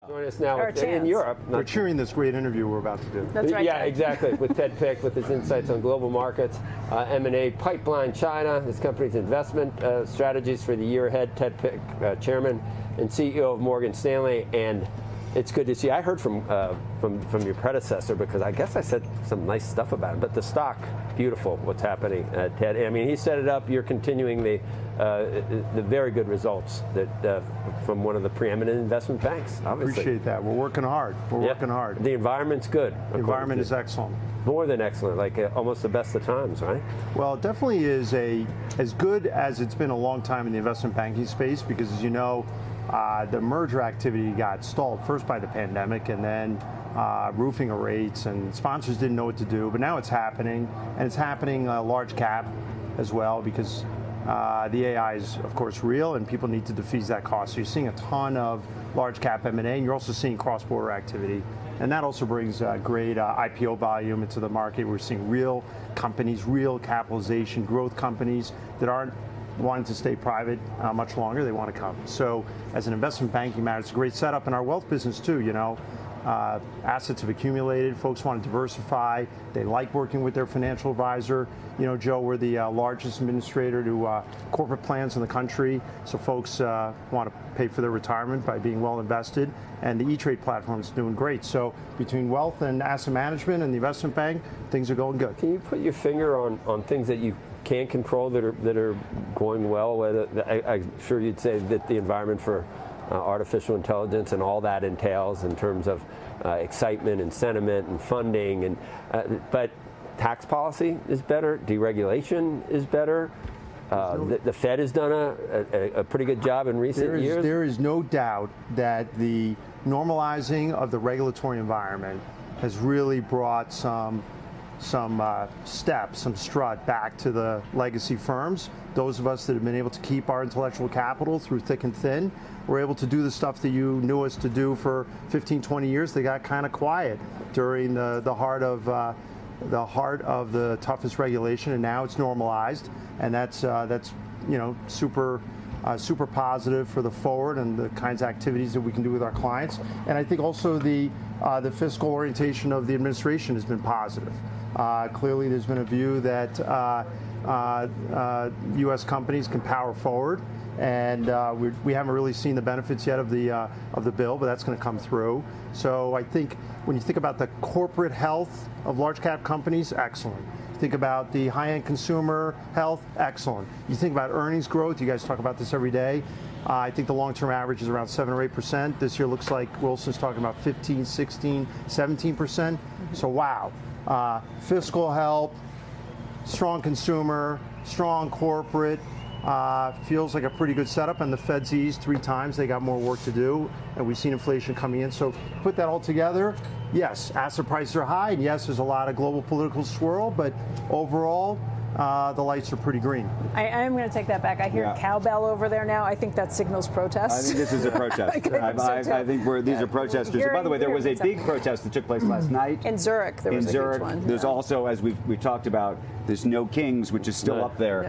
Join us now in Europe. We're cheering this great interview we're about to do. That's right. Yeah, exactly. With Ted Pick, with his insights on global markets, M&A pipeline, China, this company's investment strategies for the year ahead. Ted Pick, Chairman and CEO of Morgan Stanley, and it's good to see. I heard from your predecessor, because I guess I said some nice stuff about it. But the stock, beautiful. What's happening, Ted? I mean, he set it up. You're continuing the very good results that from one of the preeminent investment banks. Obviously, appreciate that. We're working hard. We're working hard. The environment's good. The environment is excellent. More than excellent, like almost the best of times, right? Well, it definitely is as good as it's been a long time in the investment banking space, because as you know, the merger activity got stalled first by the pandemic, and then roofing of rates, and sponsors didn't know what to do. But now it's happening, and it's happening large cap as well, because the AI is, of course, real, and people need to defease that cost. So you're seeing a ton of large cap M&A, and you're also seeing cross-border activity. And that also brings great IPO volume into the market. We're seeing real companies, real capitalization, growth companies that aren't wanting to stay private much longer. They want to come. So as an investment banking matter, it's a great setup. In our wealth business too, you know, assets have accumulated. Folks want to diversify. They like working with their financial advisor. You know, Joe, we're the largest administrator to corporate plans in the country. So folks want to pay for their retirement by being well invested. And the E-Trade platform is doing great. So between wealth and asset management and the investment bank, things are going good. Can you put your finger on things that you can control that are going well? I'm sure you'd say that the environment for artificial intelligence and all that entails in terms of excitement and sentiment and funding, and but tax policy is better, deregulation is better. The Fed has done a pretty good job in recent years. There is no doubt that the normalizing of the regulatory environment has really brought some strut back to the legacy firms. Those of us that have been able to keep our intellectual capital through thick and thin, we're able to do the stuff that you knew us to do for 15, 20 years. They got kind of quiet during the heart of the toughest regulation, and now it's normalized, and that's you know, super positive for the forward and the kinds of activities that we can do with our clients. And I think also the fiscal orientation of the administration has been positive. Clearly, there's been a view that U.S. companies can power forward, and we haven't really seen the benefits yet of the bill, but that's going to come through. So I think when you think about the corporate health of large cap companies, excellent. You think about the high-end consumer health, excellent. You think about earnings growth, you guys talk about this every day. I think the long-term average is around 7 or 8%. This year looks like Wilson's talking about 15, 16, 17%. So wow. Fiscal help, strong consumer, strong corporate, feels like a pretty good setup, and the Fed's eased 3 times. They got more work to do, and we've seen inflation coming in. So put that all together, yes, asset prices are high, and yes, there's a lot of global political swirl, but overall, the lights are pretty green. I am going to take that back. I hear cowbell over there now. I think that signals protest. I think this is a protest. I think these are protesters. By the way, there was a big protest that took place last night. In Zurich, there was a huge one. There's also, as we talked about, this No Kings, which is still up there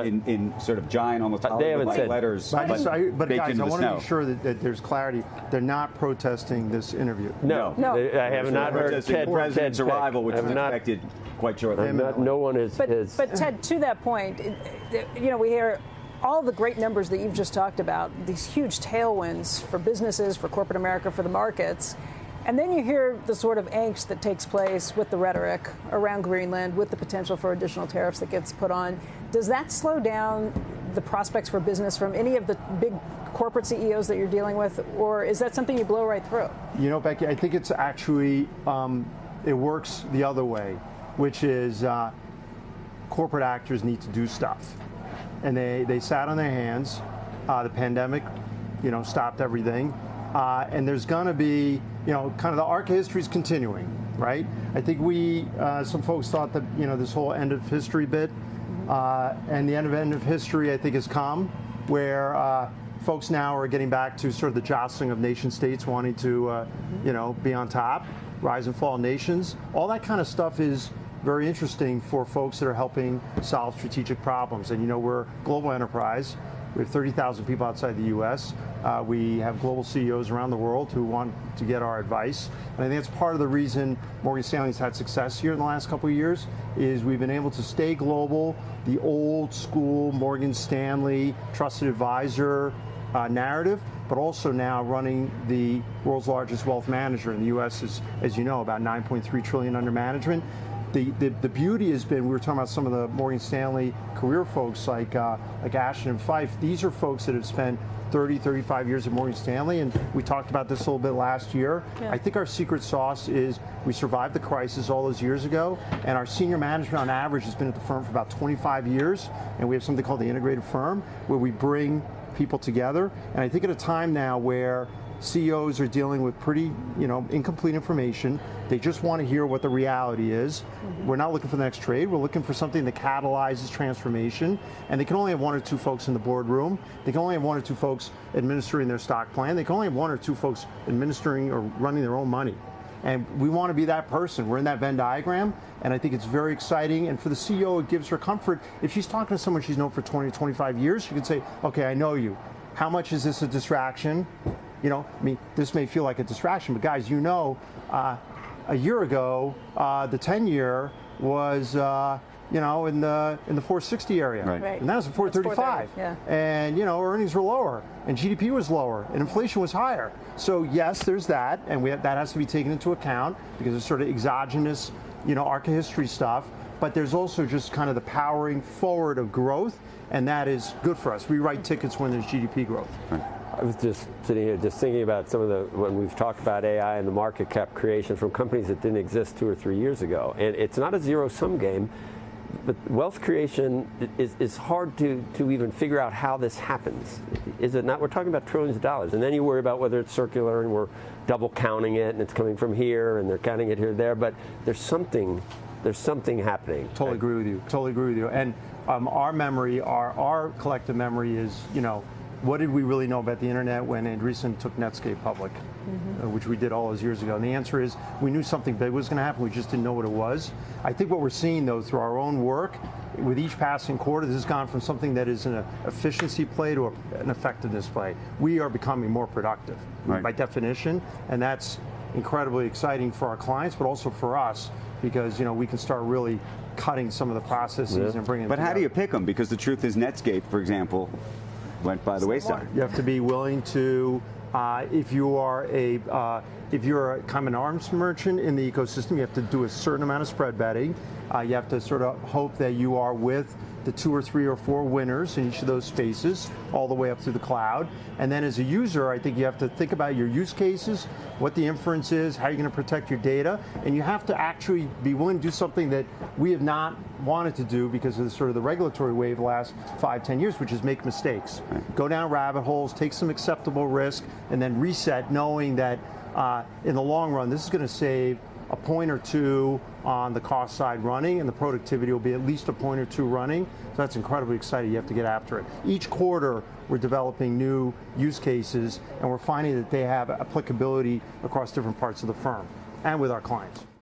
in sort of giant, almost Hollywood-like letters. But guys, I want to make sure that there's clarity. They're not protesting this interview. No. I have not heard Ted President's arrival, which is expected quite shortly. No one is. But Ted, to that point, you know, we hear all the great numbers that you've just talked about, these huge tailwinds for businesses, for corporate America, for the markets. And then you hear the sort of angst that takes place with the rhetoric around Greenland, with the potential for additional tariffs that gets put on. Does that slow down the prospects for business from any of the big corporate CEOs that you're dealing with, or is that something you blow right through? You know, Becky, I think it's actually, it works the other way, which is corporate actors need to do stuff. And they sat on their hands. The pandemic, you know, stopped everything. And there's going to be, you know, kind of the arc of history is continuing, right? I think some folks thought that, you know, this whole end of history bit, and the end of history, I think, has come, where folks now are getting back to sort of the jostling of nation states wanting to, you know, be on top, rise and fall nations. All that kind of stuff is very interesting for folks that are helping solve strategic problems. And, you know, we're a global enterprise. We have 30,000 people outside the U.S. We have global CEOs around the world who want to get our advice. And I think that's part of the reason Morgan Stanley's had success here in the last couple of years, is we've been able to stay global, the old school Morgan Stanley trusted advisor narrative, but also now running the world's largest wealth manager. In the U.S. is, as you know, about $9.3 trillion under management. The beauty has been, we were talking about some of the Morgan Stanley career folks like Ashton and Fife. These are folks that have spent 30, 35 years at Morgan Stanley, and we talked about this a little bit last year. Yeah. I think our secret sauce is we survived the crisis all those years ago, and our senior management on average has been at the firm for about 25 years, and we have something called the integrated firm, where we bring people together. And I think at a time now where CEOs are dealing with pretty, incomplete information. They just want to hear what the reality is. Mm-hmm. We're not looking for the next trade. We're looking for something that catalyzes transformation. And they can only have one or two folks in the boardroom. They can only have one or two folks administering their stock plan. They can only have one or two folks administering or running their own money. And we want to be that person. We're in that Venn diagram, and I think it's very exciting. And for the CEO, it gives her comfort. If she's talking to someone she's known for 20 or 25 years, she can say, okay, I know you. How much is this a distraction? This may feel like a distraction, but guys, a year ago, the 10-year was, in the 460 area. Right. And that was at 435. Yeah. And, earnings were lower, and GDP was lower, and inflation was higher. So, yes, there's that, and that has to be taken into account because it's sort of exogenous, arc of history stuff. But there's also just kind of the powering forward of growth, and that is good for us. We write tickets when there's GDP growth. Right. I was just sitting here just thinking about when we've talked about AI and the market cap creation from companies that didn't exist 2 or 3 years ago. And it's not a zero-sum game, but wealth creation is hard to even figure out how this happens. Is it not? We're talking about trillions of dollars. And then you worry about whether it's circular and we're double counting it and it's coming from here and they're counting it here or there. But there's something happening. Totally agree with you. And our memory, our collective memory is, what did we really know about the internet when Andreessen took Netscape public, which we did all those years ago? And the answer is we knew something big was going to happen. We just didn't know what it was. I think what we're seeing, though, through our own work, with each passing quarter, this has gone from something that is an efficiency play to an effectiveness play. We are becoming more productive, right, by definition, and that's incredibly exciting for our clients, but also for us, because we can start really cutting some of the processes and bringing them together. How do you pick them? Because the truth is Netscape, for example, went by the wayside. You have to be willing to, if you're a kind of an arms merchant in the ecosystem, you have to do a certain amount of spread betting. You have to sort of hope that you are with the 2 or 3 or 4 winners in each of those spaces, all the way up through the cloud. And then as a user, I think you have to think about your use cases, what the inference is, how you're going to protect your data, and you have to actually be willing to do something that we have not wanted to do because of the regulatory wave the last 5-10 years, which is make mistakes. Right. Go down rabbit holes, take some acceptable risk, and then reset, knowing that in the long run, this is going to save a point or two on the cost side running, and the productivity will be at least a point or two running. So that's incredibly exciting. You have to get after it. Each quarter, we're developing new use cases, and we're finding that they have applicability across different parts of the firm and with our clients.